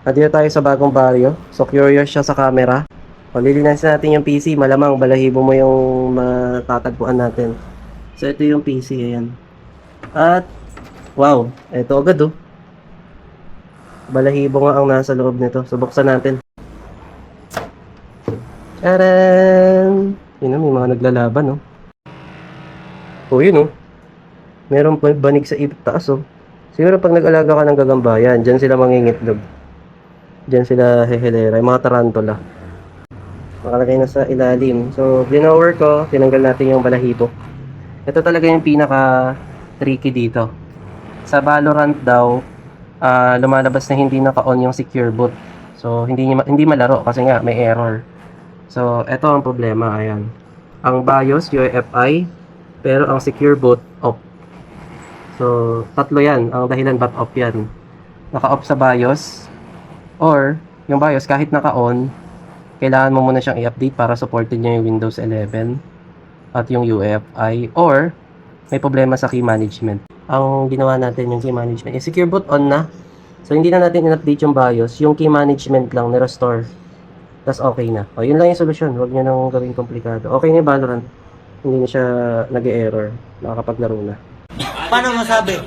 Nandito tayo sa bagong baryo. So, curious siya sa camera. O, lilinasin natin yung PC. Malamang, balahibo mo yung matatagpuan natin. So, ito yung PC. Ayan. At, wow. Ito agad, oh. Balahibo nga ang nasa loob nito. So, buksan natin. Taran! Yun, may mga naglalaban, oh. Oh, yun, oh. Meron pa banig sa taas, oh. Siguro pag nag-alaga ka ng gagambayan, dyan sila mangingitlog. Diyan sila hehelera, yung mga tarantula. Nakalagay na sa ilalim. So, blower ko, tinanggal natin yung balahibo. Ito talaga yung pinaka tricky dito. Sa Valorant daw, lumalabas na hindi naka-on yung secure boot. So, hindi malaro kasi nga may error. So, ito ang problema, ayan. Ang BIOS, UEFI, pero ang secure boot, off. So, tatlo yan, ang dahilan ba't off yan. Naka-off sa BIOS, or, yung BIOS kahit naka-on, kailangan mo muna siyang i-update para supported niya yung Windows 11 at yung UEFI, or may problema sa key management. Ang ginawa natin yung key management, secure boot on na. So, hindi na natin in-update yung BIOS, yung key management lang ni-restore. Tapos okay na. O, yun lang yung solusyon. Huwag nyo nang gawing komplikado. Okay na yung Valorant. Hindi na siya nag-error. Nakakapaglaro na. Paano masabi?